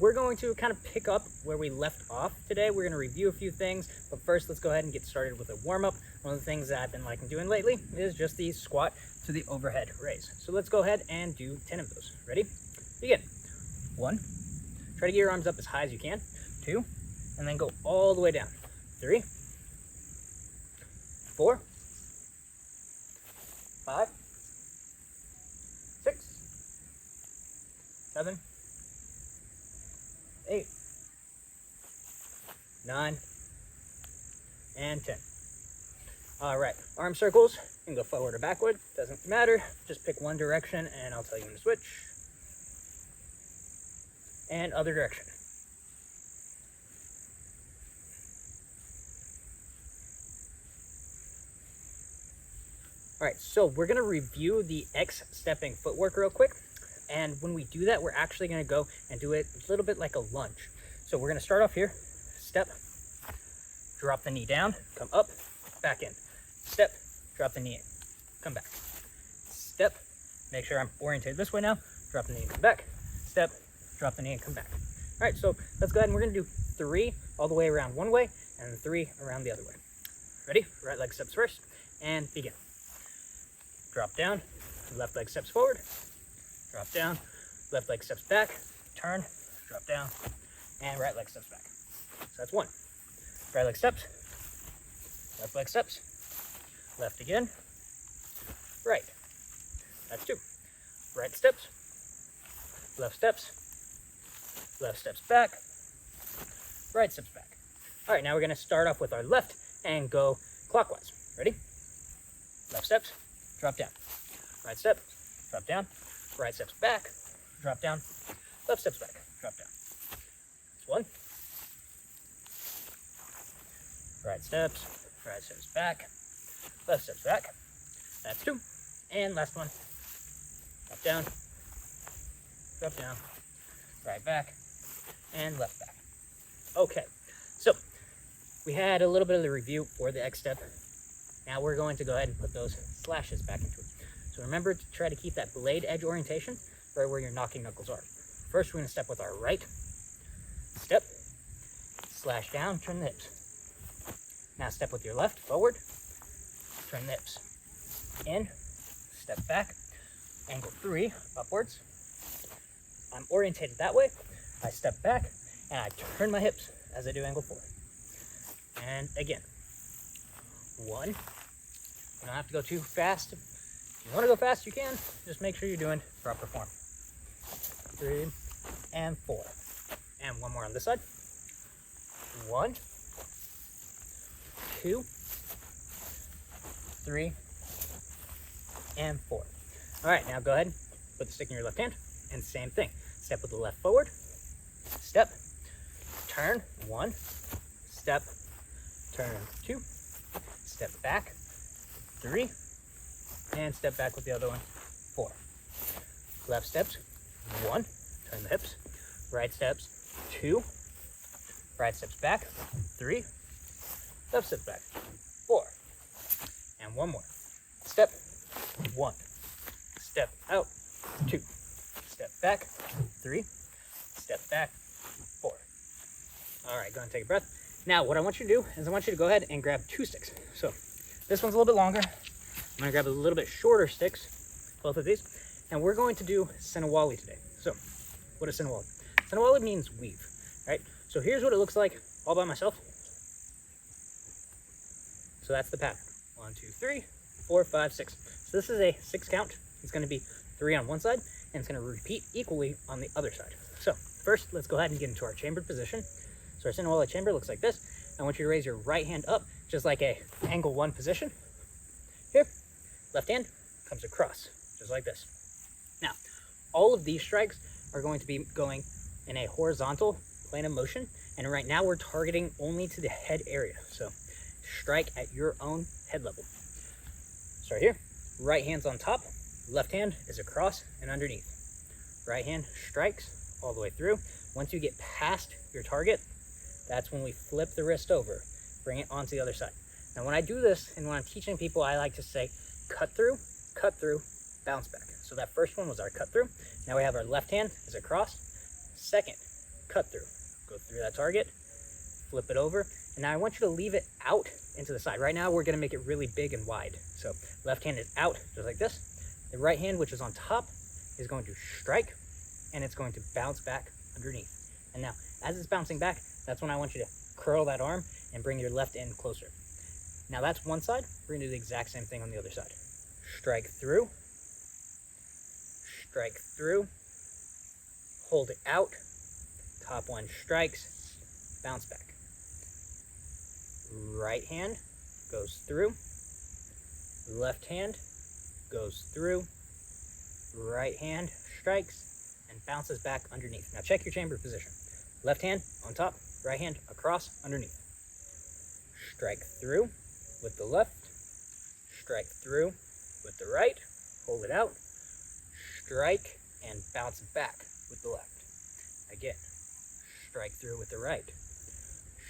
we're going to kind of pick up where we left off today. We're going to review a few things, but first let's go ahead and get started with a warm-up. One of the things that I've been liking doing lately is just the squat to the overhead raise. So let's go ahead and do 10 of those. Ready? Begin. 1. Try to get your arms up as high as you can. 2. And then go all the way down. 3. 4. 5. 6. 7. 8, 9, and 10. All right, arm circles. You can go forward or backward, doesn't matter. Just pick one direction and I'll tell you when to switch. And other direction. All right, so we're gonna review the X stepping footwork real quick. And when we do that, we're actually going to go and do it a little bit like a lunge. So we're going to start off here, step, drop the knee down, come up, back in, step, drop the knee in, come back, step, make sure I'm oriented this way now, drop the knee and come back, step, drop the knee and come back. All right, so let's go ahead and we're going to do 3 all the way around one way and 3 around the other way. Ready? Right leg steps first and begin. Drop down, left leg steps forward. Drop down, left leg steps back, turn, drop down, and right leg steps back. So that's 1. Right leg steps, left leg steps, left again, right. That's 2. Right steps, left steps back, right steps back. All right, now we're gonna start off with our left and go clockwise. Ready? Left steps, drop down. Right step, drop down. Right steps back, drop down, left steps back, drop down. That's 1. Right steps back, left steps back. That's 2. And last one. Drop down, right back, and left back. Okay, so we had a little bit of the review for the X step. Now we're going to go ahead and put those slashes back into it. So remember to try to keep that blade edge orientation right where your knocking knuckles are. First, we're going to step with our right. Step, slash down, turn the hips. Now step with your left, forward, turn the hips. In, step back, angle 3, upwards. I'm orientated that way. I step back, and I turn my hips as I do angle 4. And again. 1. You don't have to go too fast. If you want to go fast, you can. Just make sure you're doing proper form. 3 and 4. And one more on this side. 1, 2, 3, and 4. All right, now go ahead, put the stick in your left hand, and same thing. Step with the left forward, step, turn, 1, step, turn, 2, step back, 3, and step back with the other one, 4. Left steps, 1, turn the hips. Right steps, 2. Right steps back, 3. Left steps back, 4. And one more. Step, 1. Step out, 2. Step back, 3. Step back, 4. All right, go ahead and take a breath. Now, what I want you to do is I want you to go ahead and grab 2 sticks. So this one's a little bit longer. I'm gonna grab a little bit shorter sticks, both of these, and we're going to do Sinawali today. So, what is Sinawali? Sinawali means weave, right? So here's what it looks like all by myself. So that's the pattern. 1, 2, 3, 4, 5, 6. So this is a 6 count. It's gonna be 3 on one side, and it's gonna repeat equally on the other side. So first, let's go ahead and get into our chambered position. So our Sinawali chamber looks like this. I want you to raise your right hand up, just like a angle 1 position. Here, left hand comes across, just like this. Now, all of these strikes are going to be going in a horizontal plane of motion, and right now we're targeting only to the head area. So strike at your own head level. Start here, right hand's on top, left hand is across and underneath. Right hand strikes all the way through. Once you get past your target, that's when we flip the wrist over, bring it onto the other side. Now when I do this and when I'm teaching people, I like to say cut through, bounce back. So that first one was our cut through. Now we have our left hand is across. Second, cut through. Go through that target, flip it over, and now I want you to leave it out into the side. Right now, we're gonna make it really big and wide. So left hand is out, just like this. The right hand, which is on top, is going to strike, and it's going to bounce back underneath. And now, as it's bouncing back, that's when I want you to curl that arm and bring your left end closer. Now that's one side. We're gonna do the exact same thing on the other side. Strike through, hold it out, top one strikes, bounce back. Right hand goes through, left hand goes through, right hand strikes, and bounces back underneath. Now check your chamber position. Left hand on top, right hand across, underneath. Strike through with the left, strike through with the right, hold it out, strike, and bounce back with the left. Again, strike through with the right,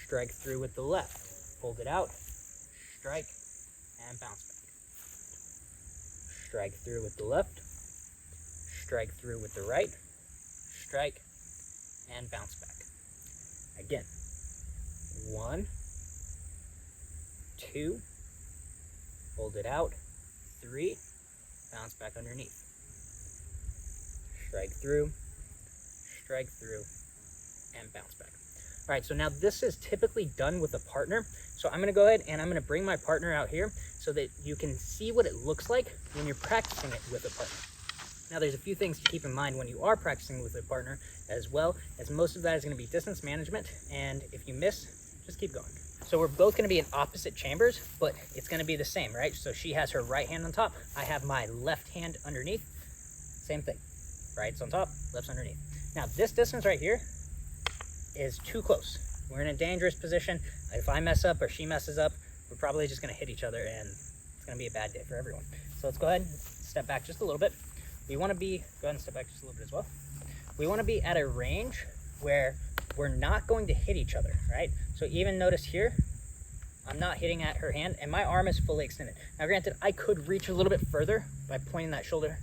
strike through with the left, hold it out, strike, and bounce back. Strike through with the left, strike through with the right, strike, and bounce back. Again, 1, 2, hold it out, 3, bounce back underneath. Strike through, and bounce back. All right, so now this is typically done with a partner. So I'm gonna go ahead and I'm gonna bring my partner out here so that you can see what it looks like when you're practicing it with a partner. Now there's a few things to keep in mind when you are practicing with a partner, as well as most of that is gonna be distance management. And if you miss, just keep going. So we're both gonna be in opposite chambers, but it's gonna be the same, right? So she has her right hand on top. I have my left hand underneath. Same thing, right's on top, left's underneath. Now this distance right here is too close. We're in a dangerous position. If I mess up or she messes up, we're probably just gonna hit each other and it's gonna be a bad day for everyone. So let's go ahead and step back just a little bit. We wanna be, go ahead and step back just a little bit as well. We wanna be at a range where we're not going to hit each other, right? So even notice here, I'm not hitting at her hand and my arm is fully extended. Now granted, I could reach a little bit further by pointing that shoulder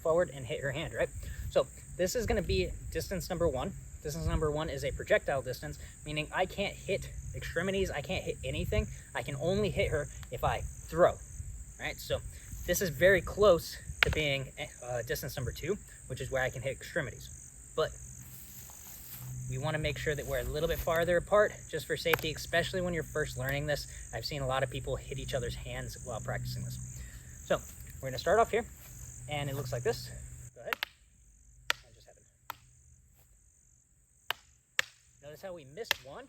forward and hit her hand, right? So this is gonna be distance number 1. Distance number 1 is a projectile distance, meaning I can't hit extremities, I can't hit anything. I can only hit her if I throw, right? So this is very close to being distance number 2, which is where I can hit extremities. But we want to make sure that we're a little bit farther apart just for safety, especially when you're first learning this. I've seen a lot of people hit each other's hands while practicing this. So we're going to start off here, and it looks like this. Go ahead. That just happened. Notice how we missed one,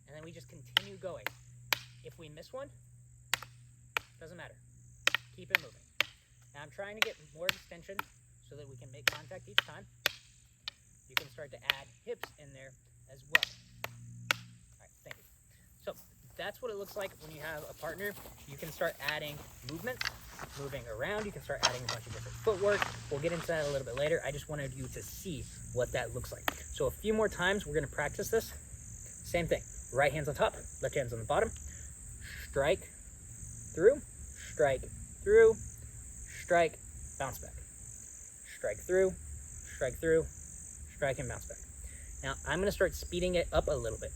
and then we just continue going. If we miss one, doesn't matter. Keep it moving. Now I'm trying to get more extension so that we can make contact each time. You can start to add hips in there as well. All right, thank you. So that's what it looks like when you have a partner. You can start adding movements, moving around. You can start adding a bunch of different footwork. We'll get into that a little bit later. I just wanted you to see what that looks like. So a few more times, we're gonna practice this. Same thing, right hand's on top, left hand's on the bottom. Strike through, strike, bounce back. Strike through, strike and bounce back. Now I'm gonna start speeding it up a little bit.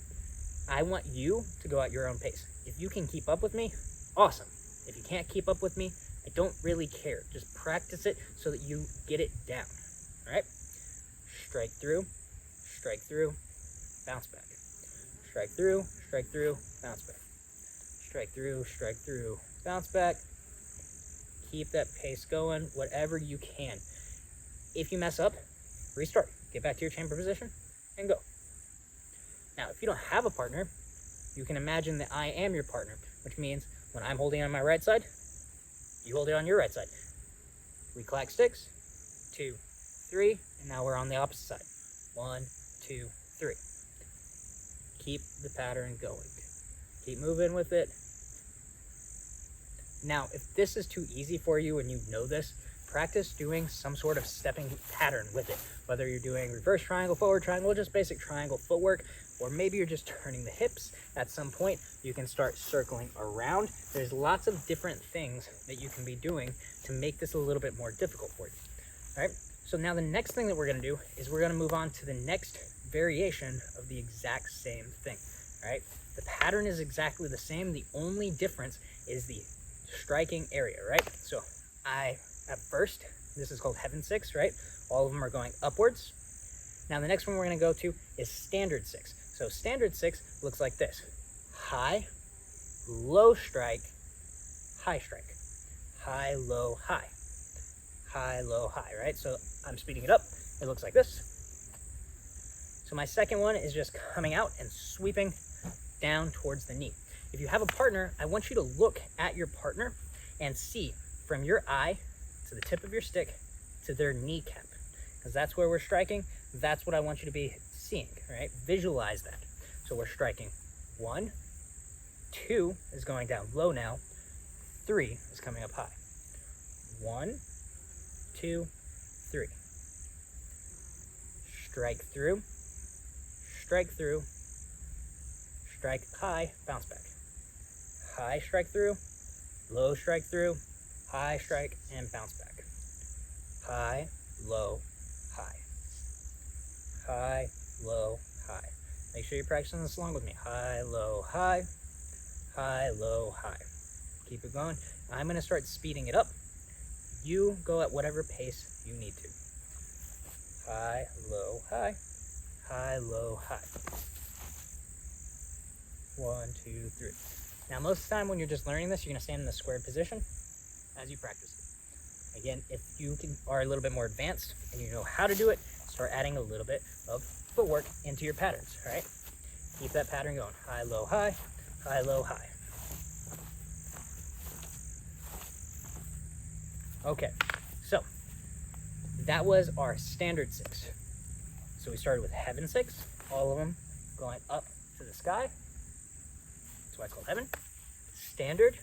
I want you to go at your own pace. If you can keep up with me, awesome. If you can't keep up with me, I don't really care. Just practice it so that you get it down, all right? Strike through, bounce back. Strike through, bounce back. Strike through, bounce back. Keep that pace going, whatever you can. If you mess up, restart. Get back to your chamber position and go. Now, if you don't have a partner, you can imagine that I am your partner, which means when I'm holding on my right side, you hold it on your right side. We clack sticks, 2, 3, and now we're on the opposite side. 1, 2, 3. Keep the pattern going. Keep moving with it. Now, if this is too easy for you and you know this, practice doing some sort of stepping pattern with it. Whether you're doing reverse triangle, forward triangle, just basic triangle footwork, or maybe you're just turning the hips. At some point, you can start circling around. There's lots of different things that you can be doing to make this a little bit more difficult for you. All right, so now the next thing that we're gonna do is we're gonna move on to the next variation of the exact same thing, right? The pattern is exactly the same. The only difference is the striking area, right? So at first, this is called heaven 6, right? All of them are going upwards. Now the next one we're going to go to is standard 6. So standard 6 looks like this: high, low strike, high strike, high, low, high, high, low, high, right? So I'm speeding it up. It looks like this. So my second one is just coming out and sweeping down towards the knee. If you have a partner, I want you to look at your partner and see from your eye to the tip of your stick to their kneecap, because that's where we're striking. That's what I want you to be seeing, right? Visualize that. So we're striking 1, 2 is going down low now, 3 is coming up high. 1, 2, 3. Strike through, strike high, bounce back. High strike through, low strike through, high strike, and bounce back. High, low, high. High, low, high. Make sure you're practicing this along with me. High, low, high. High, low, high. Keep it going. I'm going to start speeding it up. You go at whatever pace you need to. High, low, high. High, low, high. 1, 2, 3. Now, most of the time when you're just learning this, you're going to stand in the squared position as you practice it. Again, if you are a little bit more advanced and you know how to do it, start adding a little bit of footwork into your patterns, all right? Keep that pattern going. High, low, high. High, low, high. Okay, so that was our standard 6. So we started with heaven 6, all of them going up to the sky. That's why it's called heaven. Standard,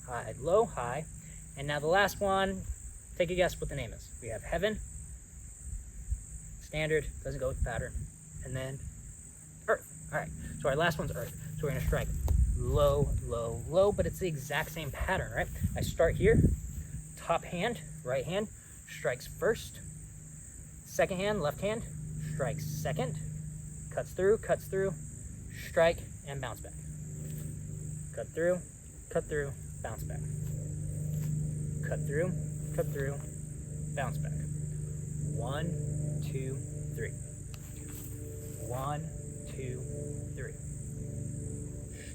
high, low, high. And now the last one, take a guess what the name is. We have heaven, standard, doesn't go with the pattern, and then earth. All right, so our last one's earth. So we're gonna strike low, low, low, but it's the exact same pattern, right? I start here, top hand, right hand, strikes first. Second hand, left hand, strikes second, cuts through, strike, and bounce back. Cut through, bounce back. Cut through, bounce back. 1, 2, 3. 1, 2, 3.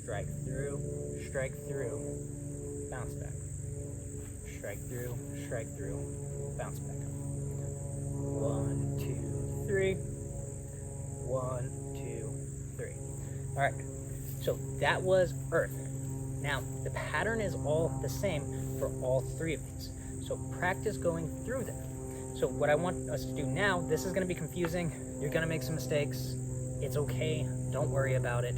Strike through, bounce back. Strike through, bounce back. 1, 2, 3. 1, 2, 3. All right, so that was earth. Now, the pattern is all the same for all 3 of these. So practice going through them. So what I want us to do now, this is gonna be confusing. You're gonna make some mistakes. It's okay, don't worry about it.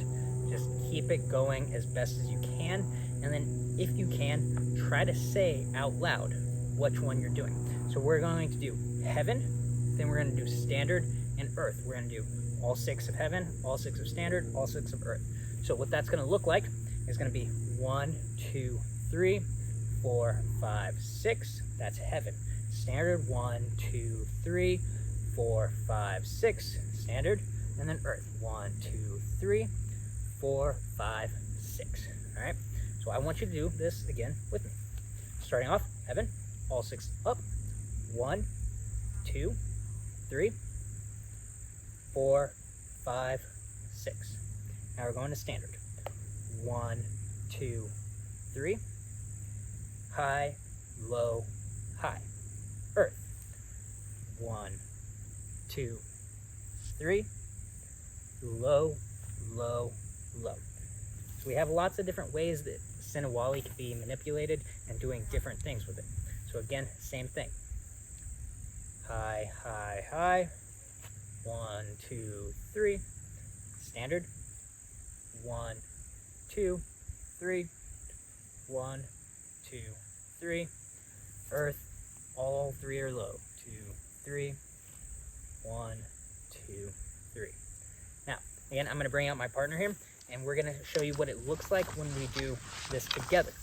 Just keep it going as best as you can. And then if you can, try to say out loud which one you're doing. So we're going to do heaven, then we're gonna do standard and earth. We're gonna do all 6 of heaven, all 6 of standard, all 6 of earth. So what that's gonna look like is gonna be 1, 2, 3, 4, 5, 6. That's heaven. Standard 1, 2, 3, 4, 5, 6. Standard, and then earth. 1, 2, 3, 4, 5, 6. All right. So I want you to do this again with me. Starting off, heaven, all 6 up. 1, 2, 3, 4, 5, 6. Now we're going to standard. 1, 2, 3. High, low, high. Earth. 1, 2, 3. Low, low, low. So we have lots of different ways that Sinawali can be manipulated and doing different things with it. So again, same thing. High, high, high. 1, 2, 3. Standard. 1, 2, 3. 1, 2, 3. Earth. All 3 are low. 2, 3. 1, 2, 3. Now, again, I'm going to bring out my partner here, and we're going to show you what it looks like when we do this together.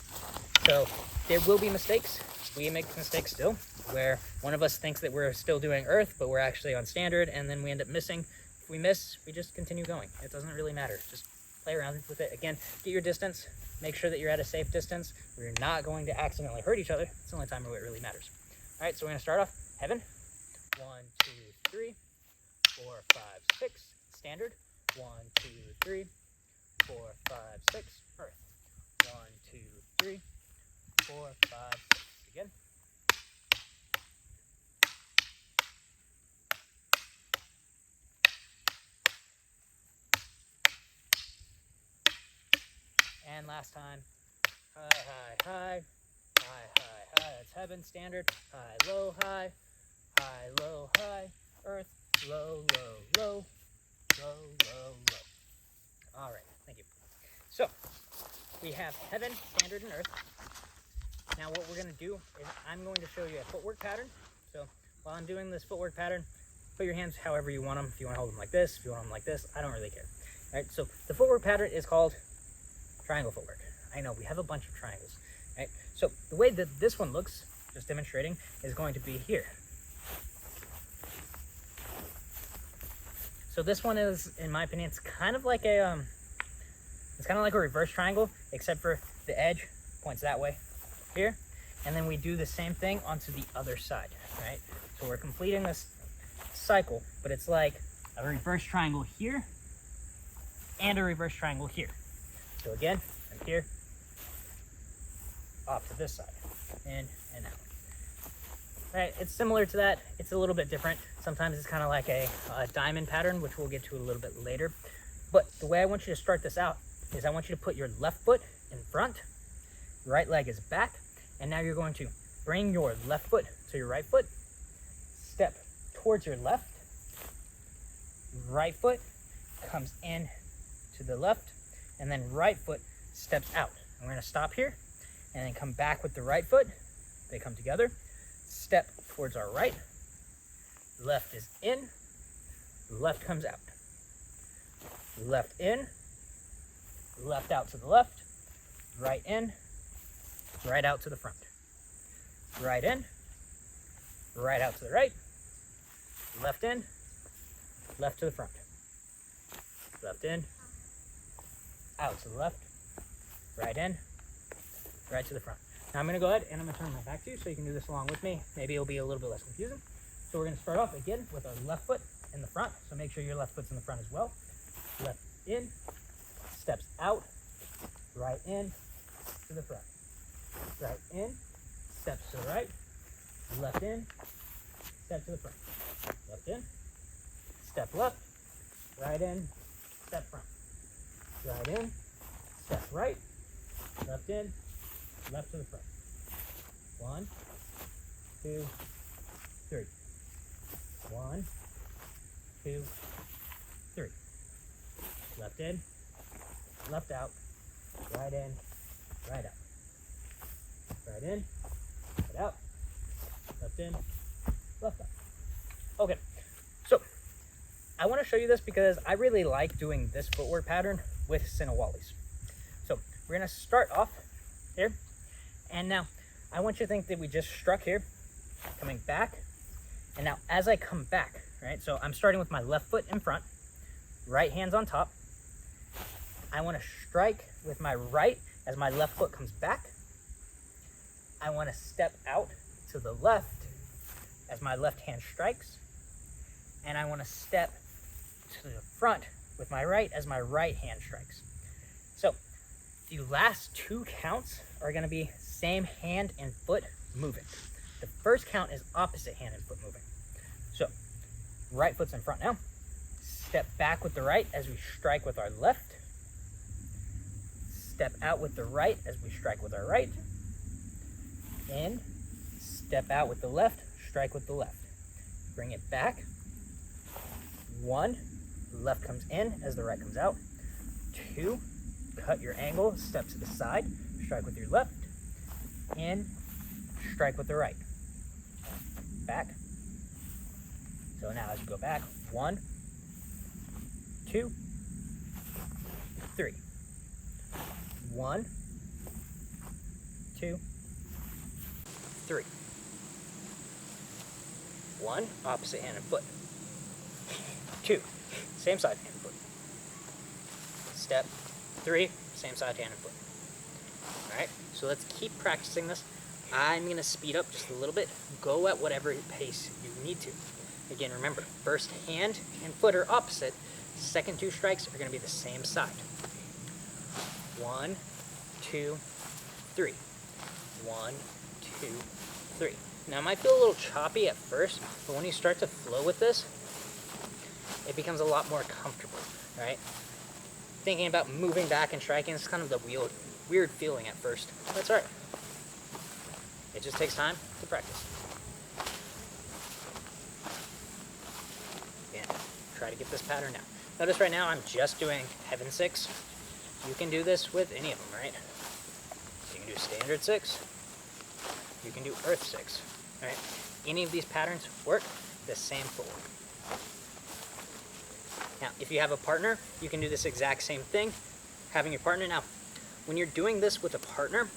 So there will be mistakes. We make mistakes still, where one of us thinks that we're still doing earth, but we're actually on standard, and then we end up missing. If we miss, we just continue going. It doesn't really matter. Just play around with it. Again, get your distance. Make sure that you're at a safe distance where you're not going to accidentally hurt each other. It's the only time where it really matters. All right, so we're going to start off heaven. 1, 2, 3, 4, 5, 6. Standard. 1, 2, 3, 4, 5, 6. Earth. 1, 2, 3, 4, 5, 6. Again. And last time. High, high, high. High, high, high. That's heaven. Standard. High, low, high. High, low, high. Earth. Low, low, low. Low, low, low. All right. Thank you. So, we have heaven, standard, and earth. Now what we're going to do is I'm going to show you a footwork pattern. So while I'm doing this footwork pattern, put your hands however you want them. If you want to hold them like this, if you want them like this, I don't really care. All right, so the footwork pattern is called triangle footwork. I know, we have a bunch of triangles. Right? So the way that this one looks, just demonstrating, is going to be here. So this one is, in my opinion, it's kind of like a reverse triangle, except for the edge points that way here, and then we do the same thing onto the other side, right? So we're completing this cycle, but it's like a reverse triangle here and a reverse triangle here. So again, I'm here, off to this side, in and out. Right, it's similar to that. It's a little bit different. Sometimes it's kind of like a diamond pattern, which we'll get to a little bit later. But the way I want you to start this out is I want you to put your left foot in front, right leg is back, and now you're going to bring your left foot to your right foot, step towards your left, right foot comes in to the left, and then right foot steps out. And we're going to stop here, and then come back with the right foot. They come together, step towards our right, left is in, left comes out, left in, left out to the left, right in, right out to the front, right in, right out to the right, left in, left to the front, left in, out to the left, right in, right to the front. Now I'm going to go ahead and I'm going to turn my back to you so you can do this along with me. Maybe it'll be a little bit less confusing. So we're going to start off again with our left foot in the front. So make sure your left foot's in the front as well. Left in, steps out, right in to the front. Right in, steps to the right, left in, step to the front. Left in, step left, right in, step front. Right in, step right, left in, left to the front. 1, 2, 3. 1, 2, 3. Left in, left out, right in, right out. Right in, right out, left in, left out. Okay, so I want to show you this because I really like doing this footwork pattern with Sinawalis. So we're going to start off here, and now I want you to think that we just struck here, coming back, and now as I come back, right, so I'm starting with my left foot in front, right hand's on top. I want to strike with my right as my left foot comes back. I want to step out to the left as my left hand strikes, and I want to step to the front with my right as my right hand strikes. So the last 2 counts are going to be same hand and foot moving. The first count is opposite hand and foot moving. So right foot's in front now. Step back with the right as we strike with our left. Step out with the right as we strike with our right. In, step out with the left, strike with the left. Bring it back. 1, left comes in as the right comes out. 2, cut your angle, step to the side, strike with your left. In, strike with the right. Back. So now as you go back, 1, 2, 3. 1, 2, 3. 1, opposite hand and foot. 2, same side, hand and foot. Step 3, same side, hand and foot. All right, so let's keep practicing this. I'm gonna speed up just a little bit. Go at whatever pace you need to. Again, remember, first hand and foot are opposite. Second 2 strikes are gonna be the same side. 1, 2, 3. 1, 2, 3. Now, it might feel a little choppy at first, but when you start to flow with this, it becomes a lot more comfortable, right? Thinking about moving back and striking is kind of the weird feeling at first. That's all right. It just takes time to practice. Again, try to get this pattern now. Notice right now I'm just doing Heaven 6. You can do this with any of them, right? So you can do Standard 6. You can do Earth 6, right? Any of these patterns work the same footwork. Now, if you have a partner, you can do this exact same thing, having your partner. Now, when you're doing this with a partner,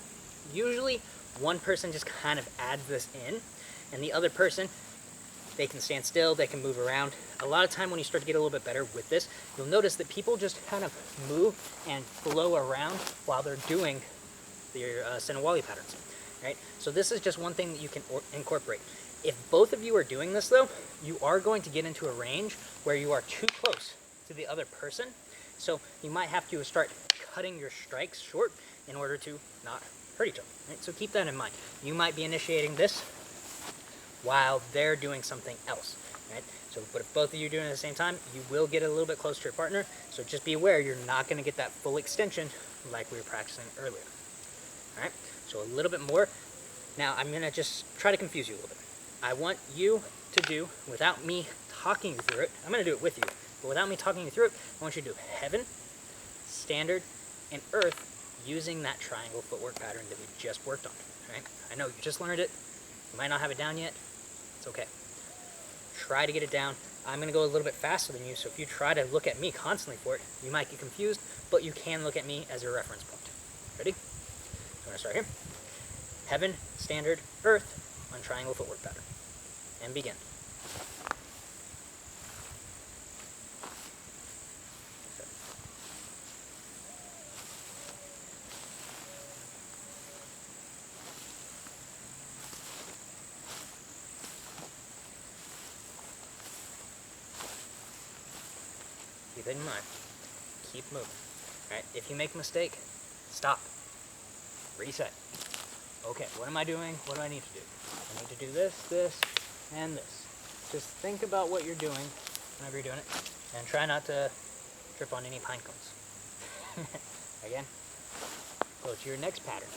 usually one person just kind of adds this in, and the other person, they can stand still, they can move around. A lot of time when you start to get a little bit better with this, you'll notice that people just kind of move and flow around while they're doing their Sinawali patterns, right? So this is just one thing that you can incorporate. If both of you are doing this though, you are going to get into a range where you are too close to the other person. So you might have to start cutting your strikes short in order to not hurt each other, right? So keep that in mind. You might be initiating this while they're doing something else, right? So, but if both of you are doing it at the same time, you will get a little bit closer to your partner. So just be aware, you're not going to get that full extension like we were practicing earlier. All right, so a little bit more. Now I'm going to just try to confuse you a little bit. I want you to do, without me talking you through it, I'm going to do it with you, but without me talking you through it, I want you to do Heaven, Standard, and Earth using that triangle footwork pattern that we just worked on, right? I know you just learned it. You might not have it down yet. It's okay. Try to get it down. I'm going to go a little bit faster than you, so if you try to look at me constantly for it, you might get confused, but you can look at me as a reference point. Ready? I'm going to start here. Heaven, Standard, Earth on triangle footwork pattern. And begin. Keep it in mind. Keep moving. Alright, if you make a mistake, stop. Reset. Okay, what am I doing? What do I need to do? I need to do this, this, and this. Just think about what you're doing whenever you're doing it, and try not to trip on any pine cones. Again, go to your next pattern.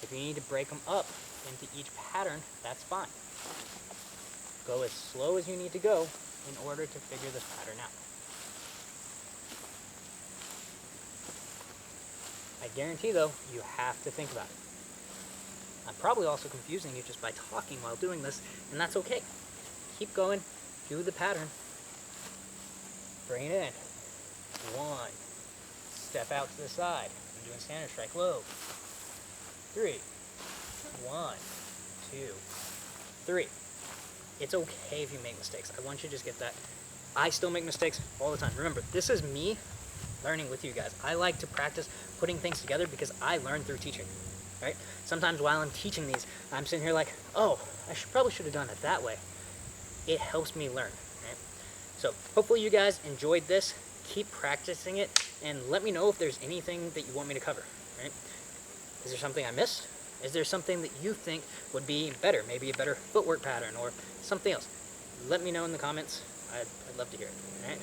If you need to break them up into each pattern, that's fine. Go as slow as you need to go in order to figure this pattern out. I guarantee, though, you have to think about it. I'm probably also confusing you just by talking while doing this, and that's okay. Keep going, do the pattern. Bring it in. 1. Step out to the side. I'm doing standard strike low. 3. 1, 2, 3. It's okay if you make mistakes. I want you to just get that. I still make mistakes all the time. Remember, this is me learning with you guys. I like to practice putting things together because I learn through teaching, right? Sometimes while I'm teaching these, I'm sitting here like, oh, I probably should have done it that way. It helps me learn, right? So hopefully you guys enjoyed this. Keep practicing it and let me know if there's anything that you want me to cover, right? Is there something I missed? Is there something that you think would be better? Maybe a better footwork pattern or something else? Let me know in the comments. I'd love to hear it, all right?